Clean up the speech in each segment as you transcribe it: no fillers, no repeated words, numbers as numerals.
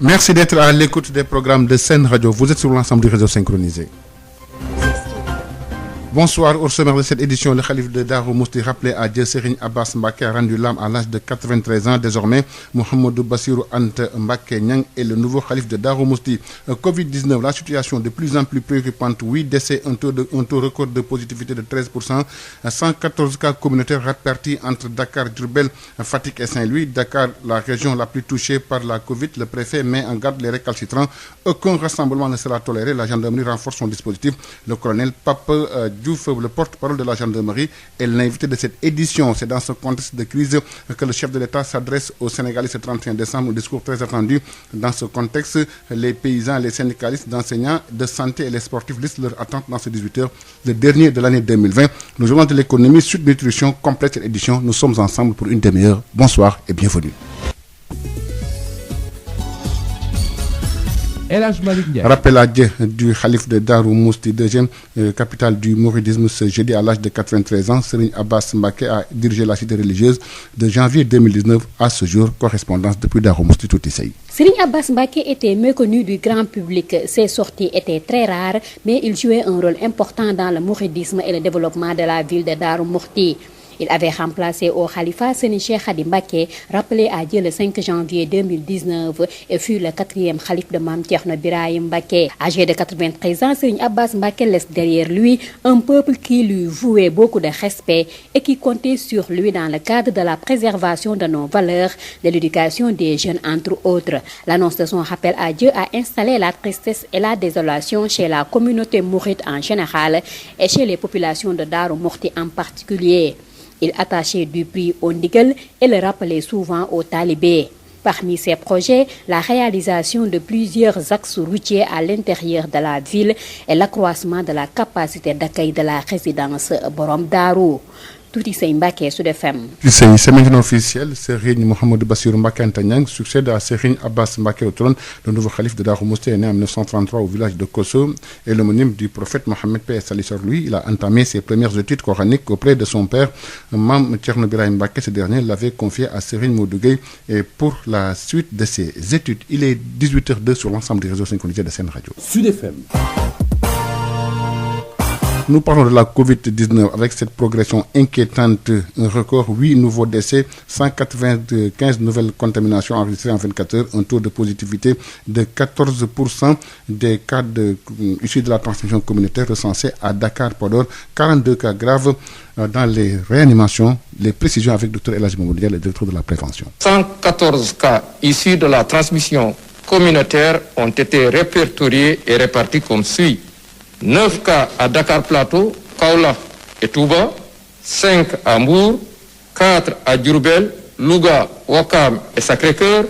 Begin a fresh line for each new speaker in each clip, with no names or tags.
Merci d'être à l'écoute des programmes de Sen Radio. Vous êtes sur l'ensemble du réseau synchronisé. Bonsoir. Au sommaire de cette édition, le calife de Darou Mouhty rappelé à Dieu Serigne Abbas Mbacké a rendu l'âme à l'âge de 93 ans. Désormais, Mouhamadou Bassirou Anta Mbacké Niang est le nouveau calife de Darou Mouhty. Covid-19, la situation de plus en plus préoccupante. 8 décès, un taux record de positivité de 13%, 114 cas communautaires répartis entre Dakar, Diourbel, Fatick et Saint-Louis. Dakar, la région la plus touchée par la Covid. Le préfet met en garde les récalcitrants. Aucun rassemblement ne sera toléré. La gendarmerie renforce son dispositif. Le colonel Pape Diouf, le porte-parole de la gendarmerie, est l'invité de cette édition. C'est dans ce contexte de crise que le chef de l'État s'adresse aux Sénégalais ce 31 décembre, un discours très attendu. Dans ce contexte, les paysans, les syndicalistes d'enseignants, de santé et les sportifs listent leurs attentes dans ces 18 heures, le dernier de l'année 2020. Le journal de l'économie, Sud Nutrition, complète cette édition. Nous sommes ensemble pour une demi-heure. Bonsoir et bienvenue. Rappel à Dieu du calife de Darou Mouhty, deuxième capitale du mouridisme, ce jeudi à l'âge de 93 ans. Serigne Abbas Mbacké a dirigé la cité religieuse de janvier 2019 à ce jour. Correspondance depuis Darou Mouhty, tout Issei.
Serigne Abbas Mbacké était méconnu du grand public. Ses sorties étaient très rares, mais il jouait un rôle important dans le mouridisme et le développement de la ville de Darou Mouhty. Il avait remplacé au khalifa Serigne Cheikh Khady Mbacké, rappelé à Dieu le 5 janvier 2019, et fut le 4e khalife de Mame Thierno Birahim Mbacké. Âgé de 93 ans, Serigne Abbas Mbacké laisse derrière lui un peuple qui lui vouait beaucoup de respect et qui comptait sur lui dans le cadre de la préservation de nos valeurs, de l'éducation des jeunes, entre autres. L'annonce de son rappel à Dieu a installé la tristesse et la désolation chez la communauté mouride en général et chez les populations de Darou Mouhty en particulier. Il attachait du prix au ndigal et le rappelait souvent aux talibés. Parmi ses projets, la réalisation de plusieurs axes routiers à l'intérieur de la ville et l'accroissement de la capacité d'accueil de la résidence Borom Darou. Tout Issei Mbacké, Sud FM.
C'est maintenant officiel. Serigne Mouhamadou Bassirou Mbacké Anta Niang succède à Serigne Abbas Mbacké au trône. Le nouveau calife de Darou Mouhty est né en 1933 au village de Kosso et l'homonyme du prophète Mohammed paix et salut sur lui. Il a entamé ses premières études coraniques auprès de son père Mame Thierno Birahim Mbacké. Ce dernier l'avait confié à Serigne Modou Gueye et pour la suite de ses études. Il est 18h02 sur l'ensemble des réseaux synchronisés de Sen Radio.
Sud FM.
Nous parlons de la Covid-19 avec cette progression inquiétante, un record, 8 nouveaux décès, 195 nouvelles contaminations enregistrées en 24 heures, un taux de positivité de 14% des cas issus de la transmission communautaire recensés à Dakar, Podor, 42 cas graves dans les réanimations. Les précisions avec Dr El Hadji Mamadou Dia, le directeur de la prévention.
114 cas issus de la transmission communautaire ont été répertoriés et répartis comme suit. 9 cas à Dakar Plateau, Kaolack et Touba, 5 à Mbour, 4 à Diourbel, Louga, Ouakam et Sacré-Cœur,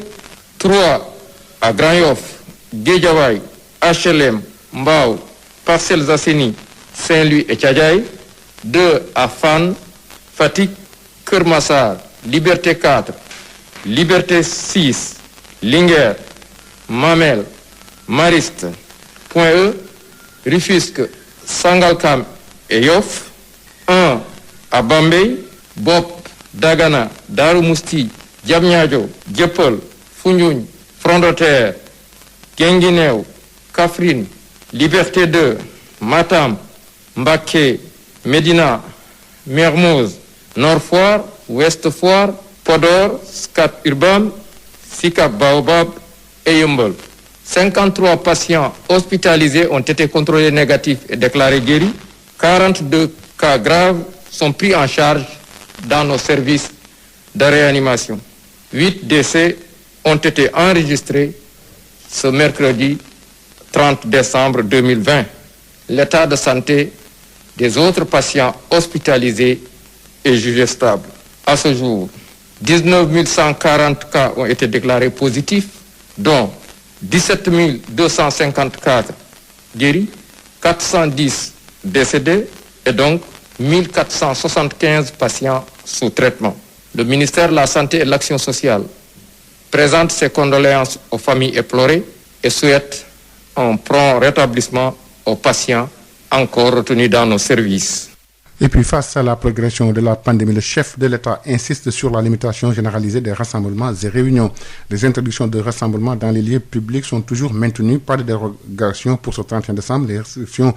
3 à Grand Yoff, Guédiawaye, HLM, Mbao, Parcelles Assainies, Saint-Louis et Thiadiaye, 2 à Fann, Fatick, Keur Massar, Liberté 4, Liberté 6, Linguère, Mamel, Mariste, Point-E, Rufisque, Sangalkam et Yoff, 1 à Bambey, Bop, Dagana, Darou Mouhty, Diamniadio, Dieuppeul, Foundiougne, Front de Terre, Guinguinéo, Kaffrine, Liberté 2, Matam, Mbacké, Médina, Mermoz, Nord Foire, Ouest Foire, Podor, Scat Urbam, Sicap Baobab et Yeumbeul. 53 patients hospitalisés ont été contrôlés négatifs et déclarés guéris. 42 cas graves sont pris en charge dans nos services de réanimation. 8 décès ont été enregistrés ce mercredi 30 décembre 2020. L'état de santé des autres patients hospitalisés est jugé stable. À ce jour, 19 140 cas ont été déclarés positifs, dont 17 254 guéris, 410 décédés et donc 1475 patients sous traitement. Le ministère de la Santé et de l'Action sociale présente ses condoléances aux familles éplorées et souhaite un prompt rétablissement aux patients encore retenus dans nos services.
Et puis face à la progression de la pandémie, le chef de l'État insiste sur la limitation généralisée des rassemblements et réunions. Les interdictions de rassemblement dans les lieux publics sont toujours maintenues, pas de dérogation pour ce 31 décembre. Les restrictions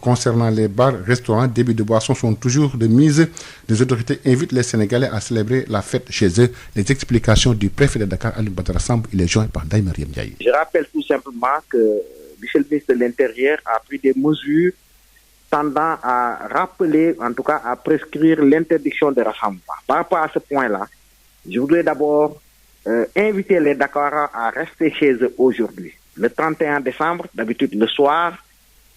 concernant les bars, restaurants, débits de boissons sont toujours de mise. Les autorités invitent les Sénégalais à célébrer la fête chez eux. Les explications du préfet de Dakar, Alioune Badara Samb, il est joint par Ndeye Mariam Ndiaye.
Je rappelle tout simplement que le ministre de l'Intérieur a pris des mesures tendant à rappeler, en tout cas à prescrire l'interdiction des rassemblements. Par rapport à ce point-là, je voudrais d'abord inviter les Dakarois à rester chez eux aujourd'hui. Le 31 décembre, d'habitude le soir,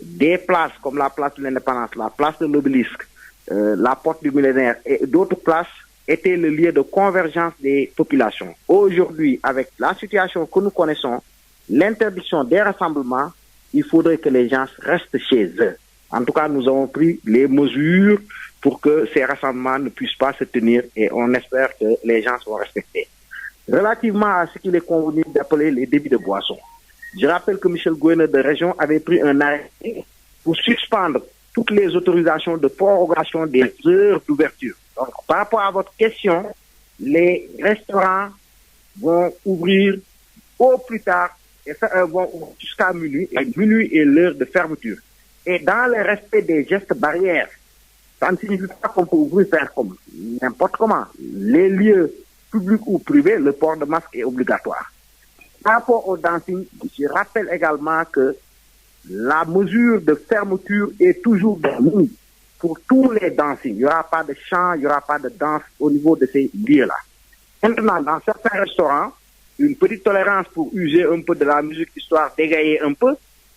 des places comme la place de l'Indépendance, la place de l'Obélisque, la porte du Millénaire et d'autres places étaient le lieu de convergence des populations. Aujourd'hui, avec la situation que nous connaissons, l'interdiction des rassemblements, il faudrait que les gens restent chez eux. En tout cas, nous avons pris les mesures pour que ces rassemblements ne puissent pas se tenir et on espère que les gens seront respectés. Relativement à ce qu'il est convenu d'appeler les débits de boissons, je rappelle que Michel Gouverneur de région avait pris un arrêté pour suspendre toutes les autorisations de prorogation des heures d'ouverture. Donc, par rapport à votre question, les restaurants vont ouvrir au plus tard et vont ouvrir jusqu'à minuit. Et minuit est l'heure de fermeture. Et dans le respect des gestes barrières, ça ne signifie pas qu'on peut ouvrir faire comme n'importe comment. Les lieux publics ou privés, le port de masque est obligatoire. Par rapport au dancing, je rappelle également que la mesure de fermeture est toujours de mise pour tous les dancing. Il n'y aura pas de chant, il n'y aura pas de danse au niveau de ces lieux-là. Maintenant, dans certains restaurants, une petite tolérance pour user un peu de la musique, histoire d'égayer un peu,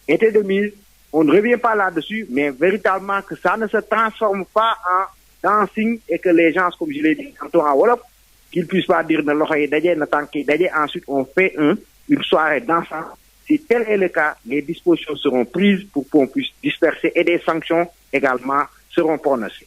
était de mise. On ne revient pas là-dessus, mais véritablement que ça ne se transforme pas en dancing et que les gens, comme je l'ai dit tantôt en Wolof, qu'ils puissent pas dire ne l'oreille d'ailleurs, ne tant qu'il d'ailleurs, ensuite on fait une soirée dansante. Si tel est le cas, les dispositions seront prises pour qu'on puisse disperser et des sanctions également seront prononcées.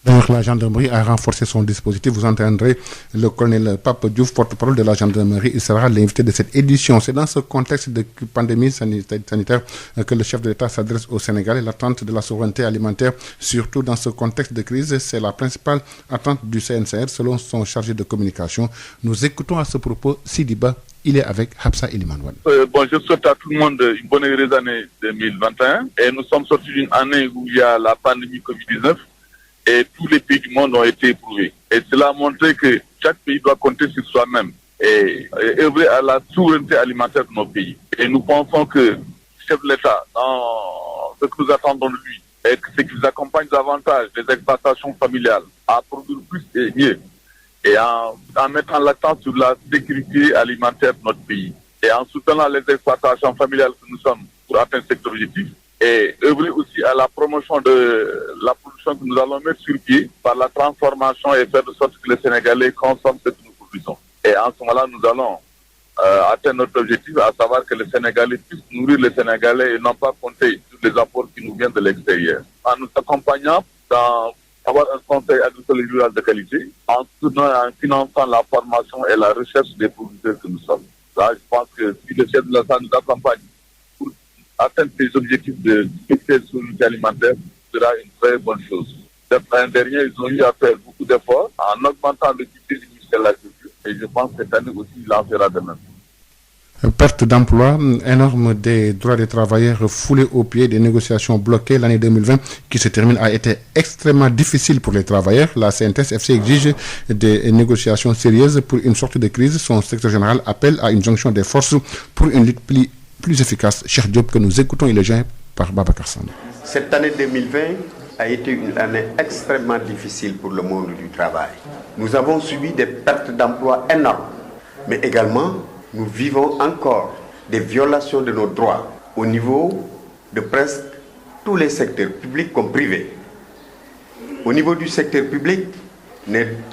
D'ailleurs, la gendarmerie a renforcé son dispositif. Vous entendrez le colonel Pape Diouf, porte-parole de la gendarmerie. Il sera l'invité de cette édition. C'est dans ce contexte de pandémie sanitaire que le chef de l'État s'adresse au Sénégal. L'attente de la souveraineté alimentaire, surtout dans ce contexte de crise, c'est la principale attente du CNCR, selon son chargé de communication. Nous écoutons à ce propos Sidiba. Il est avec Hapsa Elimanouane.
Je souhaite à tout le monde une bonne et heureuse année 2021. Et nous sommes sortis d'une année où il y a la pandémie Covid-19. Et tous les pays du monde ont été éprouvés. Et cela a montré que chaque pays doit compter sur soi-même et œuvrer à la souveraineté alimentaire de nos pays. Et nous pensons que le chef de l'État, dans ce que nous attendons de lui, c'est qu'il nous accompagne davantage des exploitations familiales à produire plus et mieux, et en mettant l'accent sur la sécurité alimentaire de notre pays, et en soutenant les exploitations familiales que nous sommes pour atteindre cet objectif. Et œuvrer aussi à la promotion de la production que nous allons mettre sur pied par la transformation et faire de sorte que les Sénégalais consomment ce que nous produisons. Et en ce moment-là, nous allons atteindre notre objectif, à savoir que les Sénégalais puissent nourrir les Sénégalais et non pas compter sur les apports qui nous viennent de l'extérieur. En nous accompagnant dans avoir un conseil agricole et rural de qualité, en finançant la formation et la recherche des producteurs que nous sommes. Là, je pense que si le chef de l'État nous accompagne atteindre ces objectifs de sécurité alimentaire sera une très bonne chose. L'année dernière, ils ont eu à faire beaucoup d'efforts en augmentant le budget du ministère de l'Agriculture. Et je pense que cette année aussi, il en fera de même.
Perte d'emploi énorme des droits des travailleurs foulés aux pieds, des négociations bloquées. L'année 2020 qui se termine a été extrêmement difficile pour les travailleurs. La CNTS-FC exige des négociations sérieuses pour une sortie de crise. Son secrétaire général appelle à une jonction des forces pour une lutte plus efficace. Cheikh Diop, que nous écoutons, il est joint par Babacar Samb.
Cette année 2020 a été une année extrêmement difficile pour le monde du travail. Nous avons subi des pertes d'emploi énormes, mais également nous vivons encore des violations de nos droits au niveau de presque tous les secteurs, publics comme privés. Au niveau du secteur public,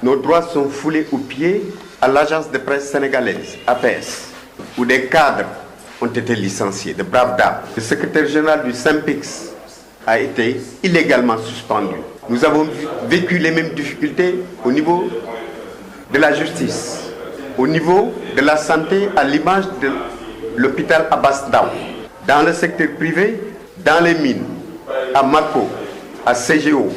nos droits sont foulés aux pieds à l'agence de presse sénégalaise, APS, où des cadres ont été licenciés, de braves dames. Le secrétaire général du SYNPICS a été illégalement suspendu. Nous avons vécu les mêmes difficultés au niveau de la justice, au niveau de la santé, à l'image de l'hôpital Abass Ndao. Dans le secteur privé, dans les mines, à Mako, à CGO,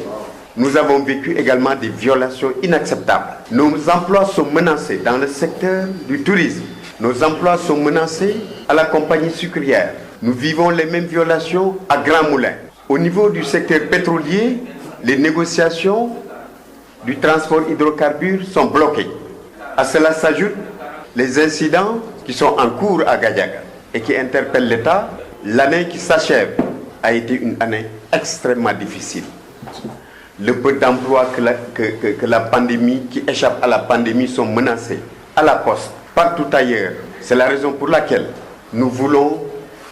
Nous avons vécu également des violations inacceptables. Nos emplois sont menacés dans le secteur du tourisme. Nos emplois sont menacés à la compagnie sucrière. Nous vivons les mêmes violations à Grand Moulin. Au niveau du secteur pétrolier, les négociations du transport hydrocarbures sont bloquées. À cela s'ajoutent les incidents qui sont en cours à Gadiaga et qui interpellent l'État. L'année qui s'achève a été une année extrêmement difficile. Le peu d'emplois que la pandémie, qui échappent à la pandémie, sont menacés à la poste, partout ailleurs. C'est la raison pour laquelle nous voulons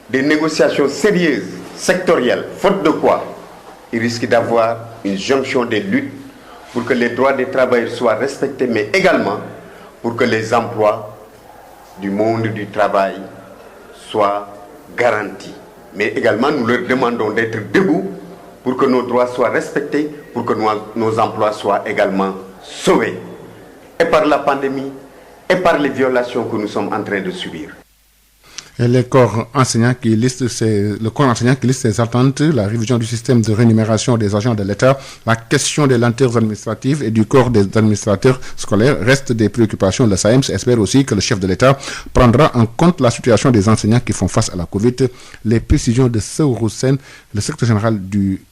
des négociations sérieuses, sectorielles, faute de quoi il risque d'avoir une jonction des luttes pour que les droits des travailleurs soient respectés, mais également pour que les emplois du monde du travail soient garantis. Mais également, nous leur demandons d'être debout pour que nos droits soient respectés, pour que nos emplois soient également sauvés, et par la pandémie, et par les violations que nous sommes en train de subir.
Et le corps enseignant qui liste ses attentes, la révision du système de rémunération des agents de l'État, la question des lenteurs administratives et du corps des administrateurs scolaires restent des préoccupations. Le SAEMS espère aussi que le chef de l'État prendra en compte la situation des enseignants qui font face à la Covid. Les précisions de Seourou Sen, le secrétaire général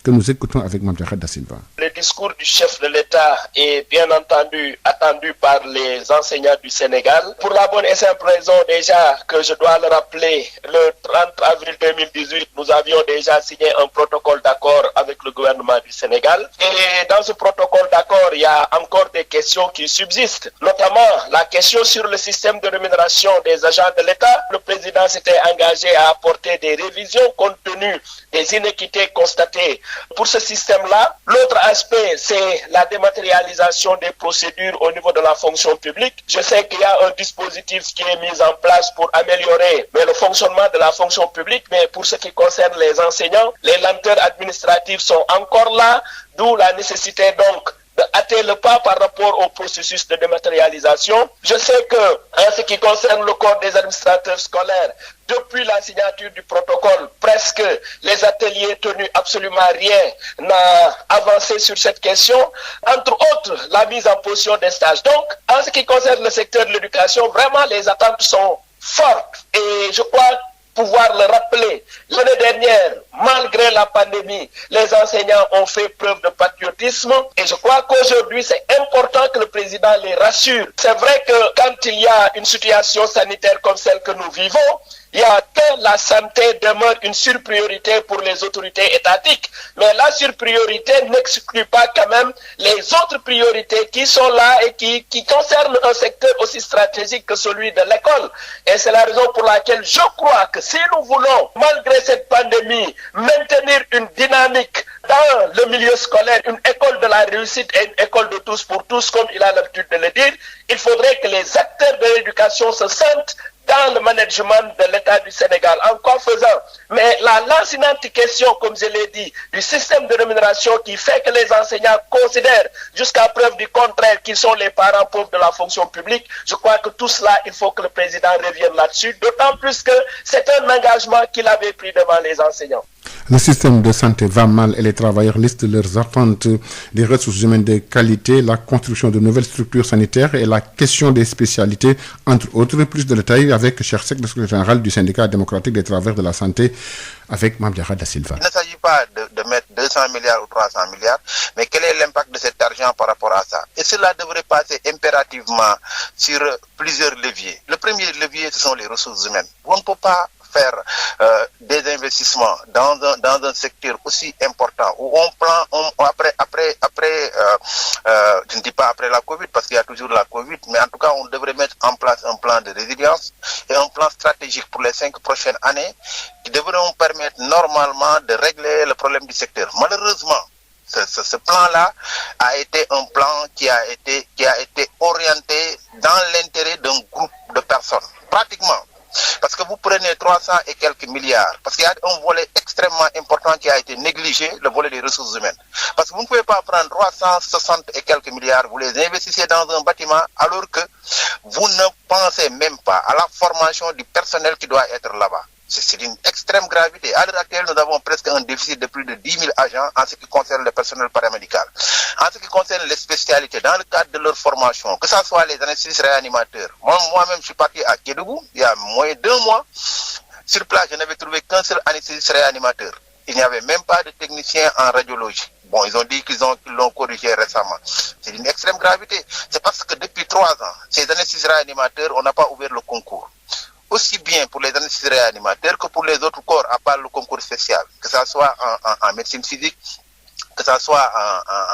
que nous écoutons avec Mme Da Silva.
Le discours du chef de l'État est bien entendu attendu par les enseignants du Sénégal. Pour la bonne et simple raison déjà que je dois le rappeler, le 30 avril 2018, nous avions déjà signé un protocole d'accord avec le gouvernement du Sénégal. Et dans ce protocole d'accord, il y a encore des questions qui subsistent, notamment la question sur le système de rémunération des agents de l'État. Le président s'était engagé à apporter des révisions compte tenu des inéquités constatées pour ce système-là. L'autre aspect, c'est la dématérialisation des procédures au niveau de la fonction publique. Je sais qu'il y a un dispositif qui est mis en place pour améliorer le fonctionnement de la fonction publique, mais pour ce qui concerne les enseignants, les lenteurs administratives sont encore là, d'où la nécessité donc de hâter le pas par rapport au processus de dématérialisation. Je sais que, en ce qui concerne le corps des administrateurs scolaires, depuis la signature du protocole, presque les ateliers tenus, absolument rien n'a avancé sur cette question. Entre autres, la mise en position des stages. Donc, en ce qui concerne le secteur de l'éducation, vraiment les attentes sont fortes. Et je crois pouvoir le rappeler. L'année dernière, malgré la pandémie, les enseignants ont fait preuve de patriotisme et je crois qu'aujourd'hui, c'est important que le président les rassure. C'est vrai que quand il y a une situation sanitaire comme celle que nous vivons, il y a que la santé demeure une surpriorité pour les autorités étatiques. Mais la surpriorité n'exclut pas quand même les autres priorités qui sont là et qui concernent un secteur aussi stratégique que celui de l'école. Et c'est la raison pour laquelle je crois que si nous voulons, malgré cette pandémie, maintenir une dynamique dans le milieu scolaire, une école de la réussite et une école de tous pour tous, comme il a l'habitude de le dire, il faudrait que les acteurs de l'éducation se sentent dans le management de l'État du Sénégal. Encore faisant, mais la lancinante question, comme je l'ai dit, du système de rémunération qui fait que les enseignants considèrent, jusqu'à preuve du contraire, qu'ils sont les parents pauvres de la fonction publique, je crois que tout cela, il faut que le président revienne là-dessus, d'autant plus que c'est un engagement qu'il avait pris devant les enseignants.
Le système de santé va mal et les travailleurs listent leurs attentes, des ressources humaines de qualité, la construction de nouvelles structures sanitaires et la question des spécialités, entre autres. Plus de détails avec Cheikh Seck, le secrétaire général du syndicat démocratique des travailleurs de la santé, avec Mame Da Silva.
Il ne s'agit pas de mettre 200 milliards ou 300 milliards, mais quel est l'impact de cet argent par rapport à ça? Et cela devrait passer impérativement sur plusieurs leviers. Le premier levier, ce sont les ressources humaines. On ne peut pas faire des investissements dans un secteur aussi important où je ne dis pas après la Covid parce qu'il y a toujours la Covid, mais en tout cas on devrait mettre en place un plan de résilience et un plan stratégique pour les 5 prochaines années qui devrait nous permettre normalement de régler le problème du secteur. Malheureusement, ce plan-là a été un plan qui a été orienté dans l'intérêt d'un groupe de personnes, pratiquement. Parce que vous prenez 300 et quelques milliards, parce qu'il y a un volet extrêmement important qui a été négligé, le volet des ressources humaines. Parce que vous ne pouvez pas prendre 360 et quelques milliards, vous les investissez dans un bâtiment, alors que vous ne pensez même pas à la formation du personnel qui doit être là-bas. C'est d'une extrême gravité. À l'heure actuelle, nous avons presque un déficit de plus de 10 000 agents en ce qui concerne le personnel paramédical. En ce qui concerne les spécialités, dans le cadre de leur formation, que ce soit les anesthésistes réanimateurs. Moi-même, je suis parti à Kédougou il y a moins de 2 mois. Sur place, je n'avais trouvé qu'un seul anesthésiste réanimateur. Il n'y avait même pas de technicien en radiologie. Bon, ils ont dit qu'ils l'ont corrigé récemment. C'est d'une extrême gravité. C'est parce que depuis 3 ans, ces anesthésistes réanimateurs, on n'a pas ouvert le concours. Aussi bien pour les anesthésistes réanimateurs que pour les autres corps, à part le concours spécial, que ça soit en médecine physique, que ça soit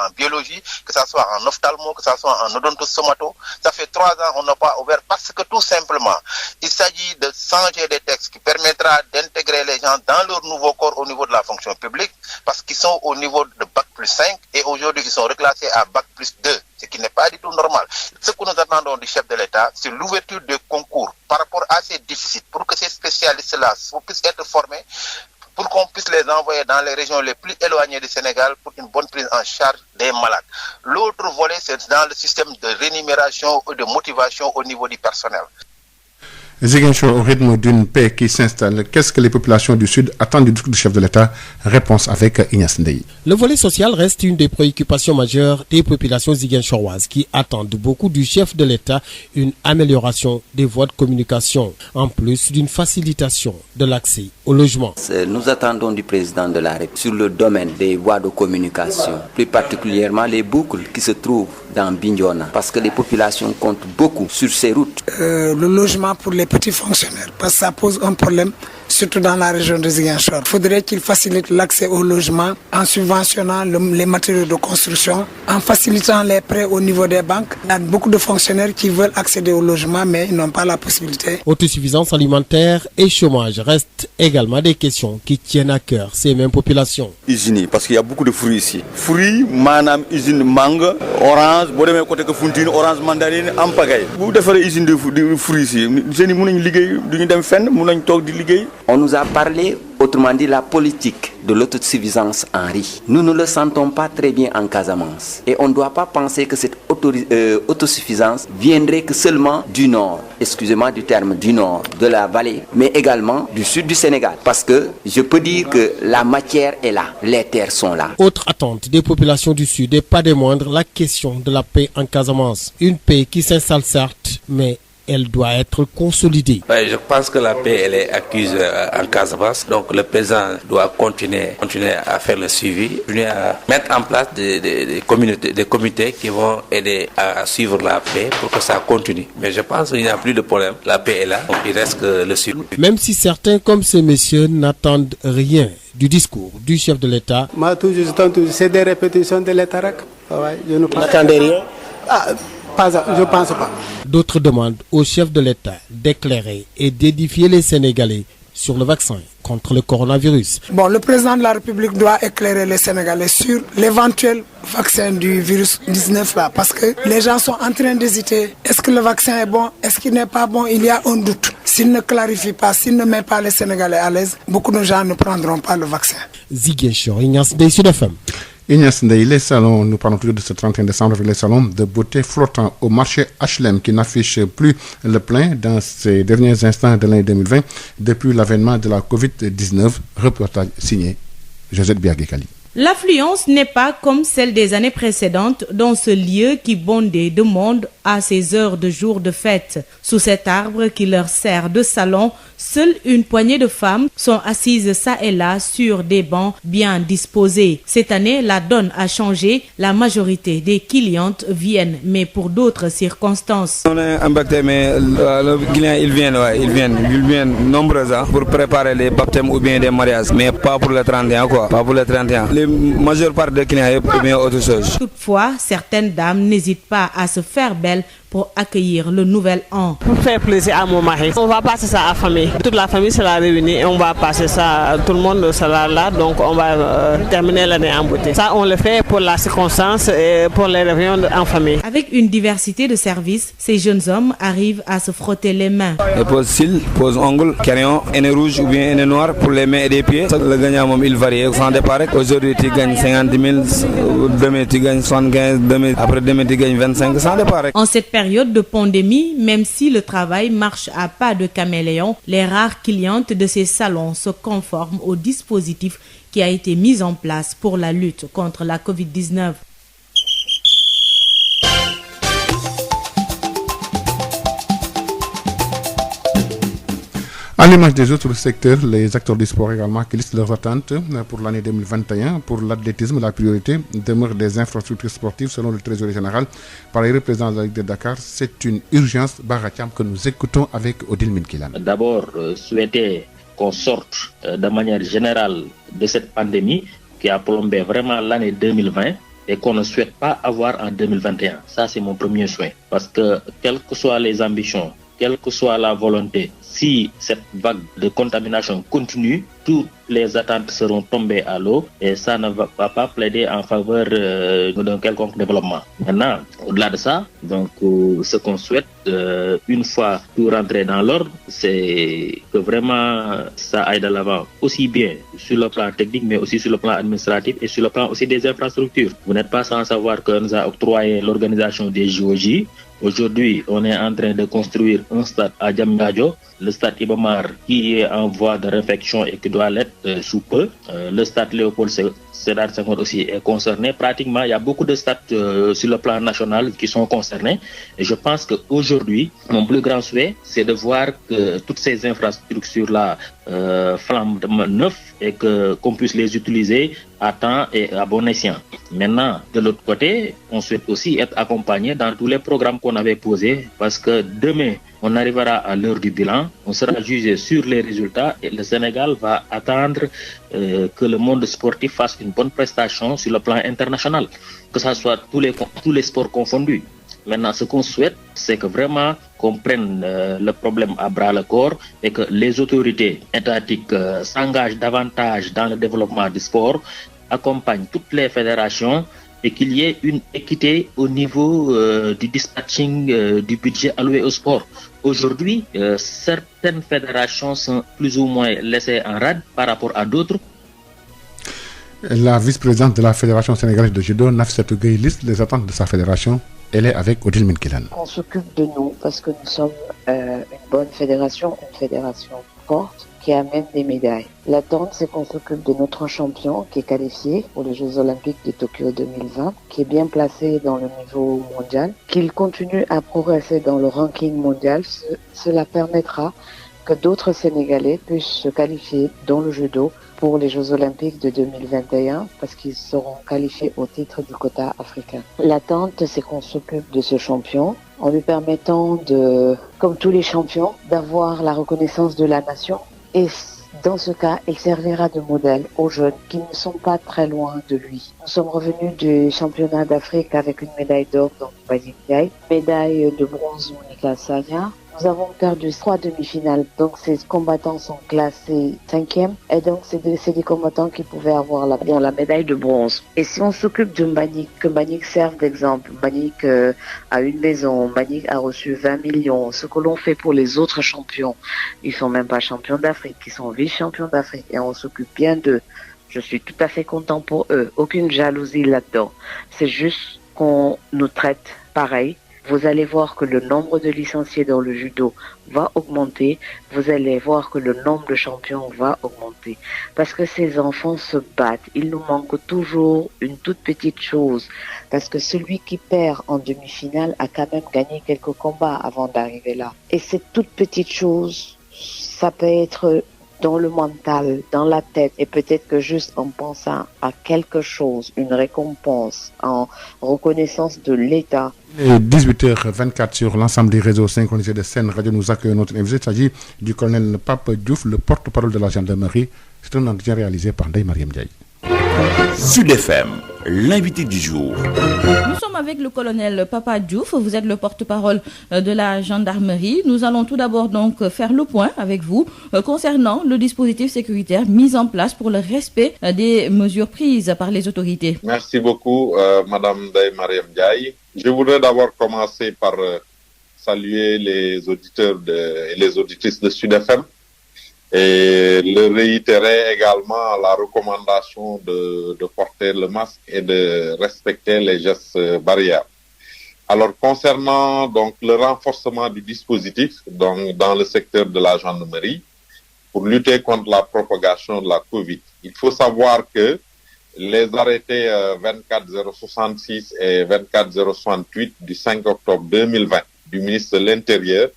en biologie, que ça soit en ophtalmo, que ça soit en odontostomato. Ça fait 3 ans on n'a pas ouvert parce que tout simplement, il s'agit de changer des textes qui permettra d'intégrer les gens dans leur nouveau corps au niveau de la fonction publique parce qu'ils sont au niveau de Bac plus 5 et aujourd'hui ils sont reclassés à Bac plus 2, ce qui n'est pas du tout normal. Ce que nous attendons du chef de l'État, c'est l'ouverture de concours par rapport à ces déficits pour que ces spécialistes-là puissent être formés, pour qu'on puisse les envoyer dans les régions les plus éloignées du Sénégal pour une bonne prise en charge des malades. L'autre volet, c'est dans le système de rémunération et de motivation au niveau du personnel.
Ziguinchor au rythme d'une paix qui s'installe. Qu'est-ce que les populations du Sud attendent du discours du chef de l'État? Réponse avec Ignace Ndeye.
Le volet social reste une des préoccupations majeures des populations ziguinchoroises qui attendent beaucoup du chef de l'État une amélioration des voies de communication, en plus d'une facilitation de l'accès au logement.
Nous attendons du président de la République sur le domaine des voies de communication, plus particulièrement les boucles qui se trouvent dans Bignona, parce que les populations comptent beaucoup sur ces routes.
Le logement pour les petits fonctionnaires, parce que ça pose un problème, surtout dans la région de Ziguinchor. Il faudrait qu'il facilite l'accès au logement en subventionnant les matériaux de construction, en facilitant les prêts au niveau des banques. Il y a beaucoup de fonctionnaires qui veulent accéder au logement, mais ils n'ont pas la possibilité.
Autosuffisance alimentaire et chômage restent également des questions qui tiennent à cœur ces mêmes populations.
Usine, parce qu'il y a beaucoup de fruits ici. Fruits, manam, usine mangue, orange, bon de côté que Fontine, orange, mandarine, en pagaille. Vous devez usine de fruits ici.
On nous a parlé, autrement dit, la politique de l'autosuffisance en riz. Nous ne le sentons pas très bien en Casamance. Et on ne doit pas penser que cette autosuffisance viendrait que seulement du nord, excusez-moi du terme du nord, de la vallée, mais également du sud du Sénégal. Parce que je peux dire que la matière est là, les terres sont là.
Autre attente des populations du sud et pas des moindres, la question de la paix en Casamance. Une paix qui s'installe certes, mais elle doit être consolidée.
Je pense que la paix elle est acquise en Casamance, donc le président doit continuer à faire le suivi, continuer à mettre en place des comités qui vont aider à suivre la paix pour que ça continue. Mais je pense qu'il n'y a plus de problème, la paix est là, donc il reste que le suivi.
Même si certains comme ces messieurs n'attendent rien du discours du chef de l'État.
Moi toujours, c'est des répétitions de l'État. Je ne m'attendais rien. Je ne pense pas.
D'autres demandent au chef de l'État d'éclairer et d'édifier les Sénégalais sur le vaccin contre le coronavirus.
Bon, le président de la République doit éclairer les Sénégalais sur l'éventuel vaccin du virus 19 là, parce que les gens sont en train d'hésiter. Est-ce que le vaccin est bon? Est-ce qu'il n'est pas bon? Il y a un doute. S'il ne clarifie pas, s'il ne met pas les Sénégalais à l'aise, beaucoup de gens ne prendront pas le vaccin.
Ziguinchor, Ignace Ndeye, Sud FM.
Ignace Ndeye, les salons, nous parlons toujours de ce 31 décembre avec les salons de beauté flottants au marché HLM qui n'affiche plus le plein dans ces derniers instants de l'année 2020 depuis l'avènement de la Covid-19. Reportage signé Josette Biagekali.
L'affluence n'est pas comme celle des années précédentes dans ce lieu qui bondait de monde à ces heures de jour de fête. Sous cet arbre qui leur sert de salon, seule une poignée de femmes sont assises ça et là sur des bancs bien disposés. Cette année, la donne a changé. La majorité des clientes viennent, mais pour d'autres circonstances.
On est impacté, mais les clients ils viennent nombreux pour préparer les baptêmes ou bien des mariages, mais pas pour le 31 quoi, pas pour le 31. La majeure part des clients est bien autre chose.
Toutefois, certaines dames n'hésitent pas à se faire belle pour accueillir le nouvel an.
Pour faire plaisir à mon mari. On va passer ça à la famille. Toute la famille sera réunie et on va passer ça, tout le monde sera là, donc on va terminer l'année en beauté. Ça, on le fait pour la circonstance et pour les réunions en famille.
Avec une diversité de services, ces jeunes hommes arrivent à se frotter les mains.
Et pose cils, pose ongles, crayon, henné rouge ou bien henné noir pour les mains et les pieds. Le gagnant, il varie sans départ. Aujourd'hui, tu gagnes 50 000, demain tu gagnes 75 000, après demain tu gagnes 25 sans départ.
En cette période période de pandémie, même si le travail marche à pas de caméléon, les rares clientes de ces salons se conforment au dispositif qui a été mis en place pour la lutte contre la Covid-19.
À l'image des autres secteurs, les acteurs du sport également qui listent leurs attentes pour l'année 2021. Pour l'athlétisme, la priorité demeure des infrastructures sportives selon le trésorier général. Par les représentants de la Ligue de Dakar, c'est une urgence, Baratiam, que nous écoutons avec Odile Minkilan.
D'abord, souhaiter qu'on sorte de manière générale de cette pandémie qui a plombé vraiment l'année 2020 et qu'on ne souhaite pas avoir en 2021. Ça, c'est mon premier souhait. Parce que, quelles que soient les ambitions, quelle que soit la volonté, si cette vague de contamination continue, toutes les attentes seront tombées à l'eau et ça ne va pas plaider en faveur d'un quelconque développement. Maintenant, au-delà de ça, donc, ce qu'on souhaite, une fois tout rentré dans l'ordre, c'est que vraiment ça aille de l'avant, aussi bien sur le plan technique, mais aussi sur le plan administratif et sur le plan aussi des infrastructures. Vous n'êtes pas sans savoir qu'on nous a octroyé l'organisation des JOJ. Aujourd'hui, on est en train de construire un stade à Diamniadio, le stade Iba Mar qui est en voie de réfection et qui doit l'être sous peu. Le stade Léopold Sédar Senghor aussi est concerné. Pratiquement, il y a beaucoup de stades sur le plan national qui sont concernés. Et je pense qu'aujourd'hui, mon plus grand souhait, c'est de voir que toutes ces infrastructures-là flambent de neuf et qu'on puisse les utiliser à temps et à bon escient. Maintenant, de l'autre côté, on souhaite aussi être accompagné dans tous les programmes qu'on avait posés parce que demain, on arrivera à l'heure du bilan, on sera jugé sur les résultats et le Sénégal va attendre que le monde sportif fasse une bonne prestation sur le plan international, que ce soit tous les sports confondus. Maintenant, ce qu'on souhaite, c'est que vraiment qu'on prenne le problème à bras-le-corps et que les autorités étatiques s'engagent davantage dans le développement du sport, accompagnent toutes les fédérations et qu'il y ait une équité au niveau du dispatching du budget alloué au sport. Aujourd'hui, certaines fédérations sont plus ou moins laissées en rade par rapport à d'autres.
La vice-présidente de la Fédération sénégalaise de judo, Nafissatou Gueye, liste les attentes de sa fédération. Elle est avec Odile Minkilan.
On s'occupe de nous parce que nous sommes une bonne fédération, une fédération forte qui amène des médailles. L'attente, c'est qu'on s'occupe de notre champion qui est qualifié pour les Jeux Olympiques de Tokyo 2020, qui est bien placé dans le niveau mondial, qu'il continue à progresser dans le ranking mondial. Cela permettra que d'autres Sénégalais puissent se qualifier dans le judo pour les Jeux Olympiques de 2021 parce qu'ils seront qualifiés au titre du quota africain. L'attente, c'est qu'on s'occupe de ce champion en lui permettant de, comme tous les champions, d'avoir la reconnaissance de la nation. Et dans ce cas, il servira de modèle aux jeunes qui ne sont pas très loin de lui. Nous sommes revenus du championnat d'Afrique avec une médaille d'or dans Mbagnick Ndiaye, médaille de bronze Monica Sagna. Nous avons perdu 3 demi-finales, donc ces combattants sont classés 5e, et donc c'est des combattants qui pouvaient avoir la médaille de bronze. Et si on s'occupe de Mbagnick, que Mbagnick serve d'exemple, Mbagnick a une maison, Mbagnick a reçu 20 millions, ce que l'on fait pour les autres champions, ils sont même pas champions d'Afrique, ils sont vice-champions d'Afrique, et on s'occupe bien d'eux. Je suis tout à fait content pour eux, aucune jalousie là-dedans. C'est juste qu'on nous traite pareil. Vous allez voir que le nombre de licenciés dans le judo va augmenter. Vous allez voir que le nombre de champions va augmenter. Parce que ces enfants se battent. Il nous manque toujours une toute petite chose. Parce que celui qui perd en demi-finale a quand même gagné quelques combats avant d'arriver là. Et cette toute petite chose, ça peut être dans le mental, dans la tête, et peut-être que juste en pensant à quelque chose, une récompense, en reconnaissance de l'État.
Et 18h24 sur l'ensemble des réseaux synchronisés de Sen Radio, nous accueillons notre invité. Il s'agit du colonel Pape Diouf, le porte-parole de la gendarmerie. C'est un entretien réalisé par Ndeye Mariam Ndiaye.
Sud FM, l'invité du jour.
Nous sommes avec le colonel Papa Diouf, vous êtes le porte-parole de la gendarmerie. Nous allons tout d'abord donc faire le point avec vous concernant le dispositif sécuritaire mis en place pour le respect des mesures prises par les autorités.
Merci beaucoup, Madame Ndeye Mariam Ndiaye. Je voudrais d'abord commencer par saluer les auditeurs et les auditrices de Sud FM. Et le réitérer également la recommandation de porter le masque et de respecter les gestes barrières. Alors, concernant donc le renforcement du dispositif dans le secteur de la gendarmerie, pour lutter contre la propagation de la Covid, il faut savoir que les arrêtés 24066 et 24068 du 5 octobre 2020 du ministre de l'Intérieur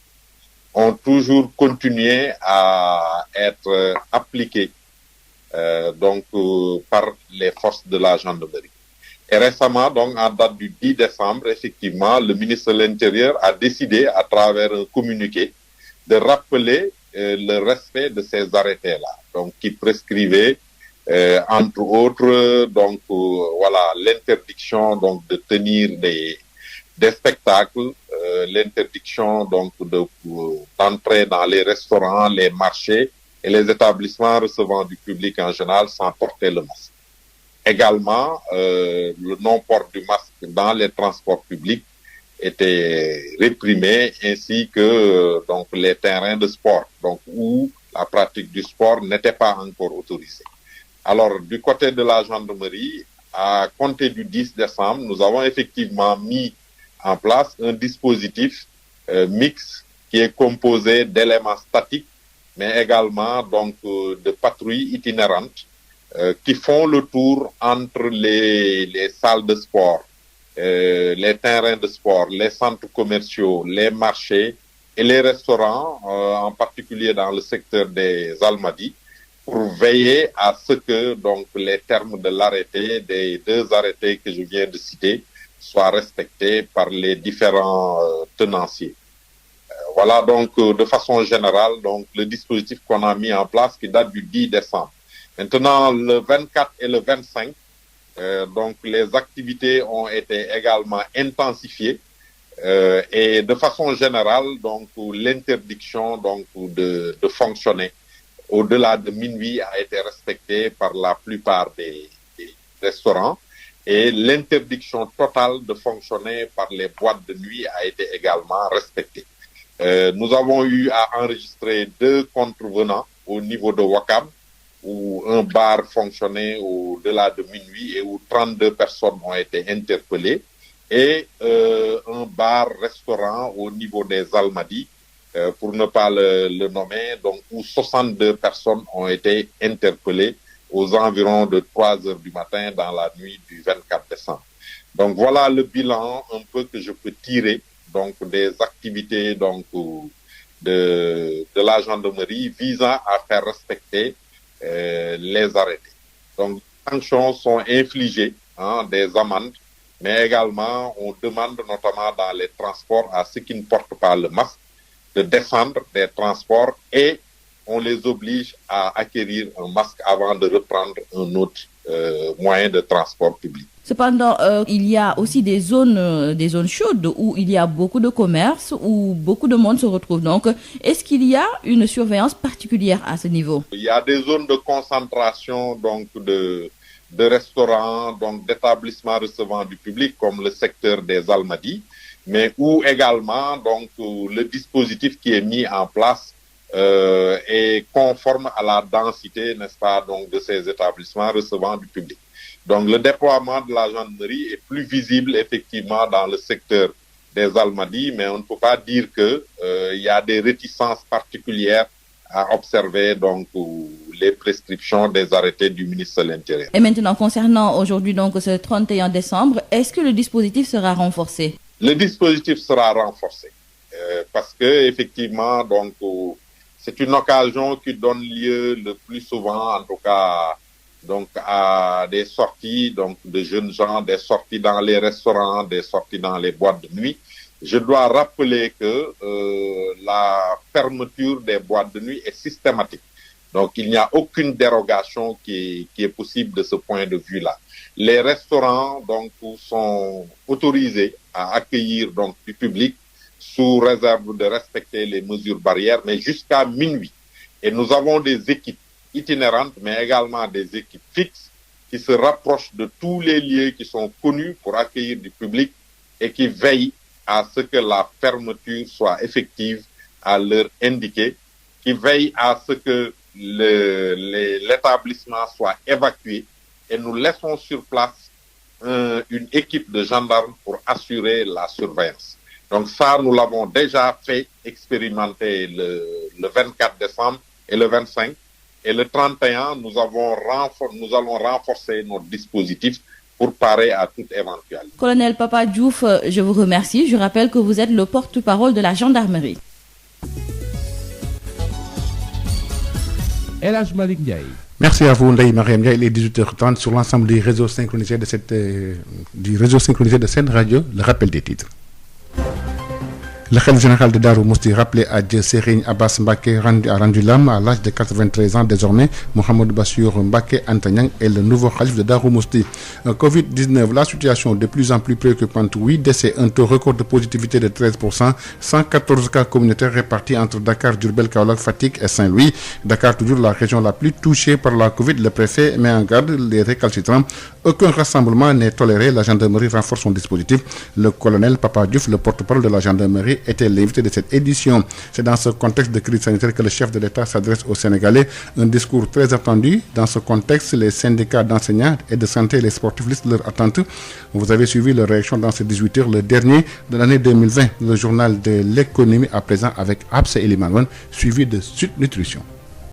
ont toujours continué à être appliqués par les forces de la gendarmerie. Et récemment, donc en date du 10 décembre, effectivement, le ministre de l'Intérieur a décidé, à travers un communiqué, de rappeler le respect de ces arrêtés-là, donc qui prescrivaient entre autres l'interdiction de tenir des spectacles, l'interdiction d'entrer dans les restaurants, les marchés et les établissements recevant du public en général sans porter le masque. Également, le non-port du masque dans les transports publics était réprimé, ainsi que les terrains de sport, où la pratique du sport n'était pas encore autorisée. Alors, du côté de la gendarmerie, à compter du 10 décembre, nous avons effectivement mis en place un dispositif mixte qui est composé d'éléments statiques, mais également de patrouilles itinérantes qui font le tour entre les salles de sport, les terrains de sport, les centres commerciaux, les marchés et les restaurants, en particulier dans le secteur des Almadies, pour veiller à ce que les termes de l'arrêté, des deux arrêtés que je viens de citer, soient respectés par les différents tenanciers. Voilà de façon générale le dispositif qu'on a mis en place qui date du 10 décembre. Maintenant, le 24 et le 25, les activités ont été également intensifiées et de façon générale, l'interdiction de fonctionner au-delà de minuit a été respectée par la plupart des restaurants et l'interdiction totale de fonctionner par les boîtes de nuit a été également respectée. Nous avons eu à enregistrer 2 contrevenants au niveau de Ouakam, où un bar fonctionnait au-delà de minuit et où 32 personnes ont été interpellées, et un bar-restaurant au niveau des Almadies, pour ne pas le nommer, où 62 personnes ont été interpellées aux environs de 3 heures du matin dans la nuit du 24 décembre. Donc voilà le bilan un peu que je peux tirer des activités de la gendarmerie visant à faire respecter les arrêtés. Donc, les sanctions sont infligées, des amendes, mais également on demande notamment dans les transports à ceux qui ne portent pas le masque de descendre des transports et on les oblige à acquérir un masque avant de reprendre un autre moyen de transport public.
Cependant, il y a aussi des zones chaudes où il y a beaucoup de commerce, où beaucoup de monde se retrouve. Donc, est-ce qu'il y a une surveillance particulière à ce niveau?
Il y a des zones de concentration de restaurants, d'établissements recevant du public, comme le secteur des Almadies, mais où également le dispositif qui est mis en place est conforme à la densité, n'est-ce pas, de ces établissements recevant du public. Donc, le déploiement de la gendarmerie est plus visible, effectivement, dans le secteur des Almadies, mais on ne peut pas dire que il y a des réticences particulières à observer, les prescriptions des arrêtés du ministre de l'Intérieur.
Et maintenant, concernant aujourd'hui, ce 31 décembre, est-ce que le dispositif sera renforcé?
Le dispositif sera renforcé, parce que, effectivement, c'est une occasion qui donne lieu le plus souvent, en tout cas, à des sorties de jeunes gens, des sorties dans les restaurants, des sorties dans les boîtes de nuit. Je dois rappeler que la fermeture des boîtes de nuit est systématique. Donc, il n'y a aucune dérogation qui est possible de ce point de vue-là. Les restaurants sont autorisés à accueillir du public sous réserve de respecter les mesures barrières, mais jusqu'à minuit. Et nous avons des équipes itinérantes, mais également des équipes fixes qui se rapprochent de tous les lieux qui sont connus pour accueillir du public et qui veillent à ce que la fermeture soit effective à l'heure indiquée, qui veillent à ce que l'établissement soit évacué et nous laissons sur place une équipe de gendarmes pour assurer la surveillance. Donc ça, nous l'avons déjà fait expérimenter le 24 décembre et le 25. Et le 31, nous allons renforcer notre dispositif pour parer à toute éventualité.
Colonel Papa Diouf, je vous remercie. Je rappelle que vous êtes le porte-parole de la gendarmerie.
El Hadj Malick Ndiaye.
Merci à vous, Ndeye Mariam Ndiaye. Il est 18h30 sur l'ensemble du réseau synchronisé de Sen Radio, le rappel des titres. Le khalife général de Darou Mouhty, rappelé à Dieu, Serigne Abbas Mbacké, a rendu l'âme à l'âge de 93 ans désormais. Mohamedou Bassirou Mbacké Anta Niang est le nouveau khalife de Darou Mouhty. Covid-19, la situation de plus en plus préoccupante. 8 décès, un taux record de positivité de 13%, 114 cas communautaires répartis entre Dakar, Diourbel, Kaolack, Fatick et Saint-Louis. Dakar, toujours la région la plus touchée par la Covid. Le préfet met en garde les récalcitrants. Aucun rassemblement n'est toléré. La gendarmerie renforce son dispositif. Le colonel Papa Diouf, le porte-parole de la gendarmerie, était l'invité de cette édition. C'est dans ce contexte de crise sanitaire que le chef de l'État s'adresse aux Sénégalais. Un discours très attendu. Dans ce contexte, les syndicats d'enseignants et de santé et les sportifs listent leurs attentes. Vous avez suivi leur réaction dans ces 18 heures, le dernier de l'année 2020. Le journal de l'économie à présent avec Abse Elimanouane, suivi de Sud Nutrition.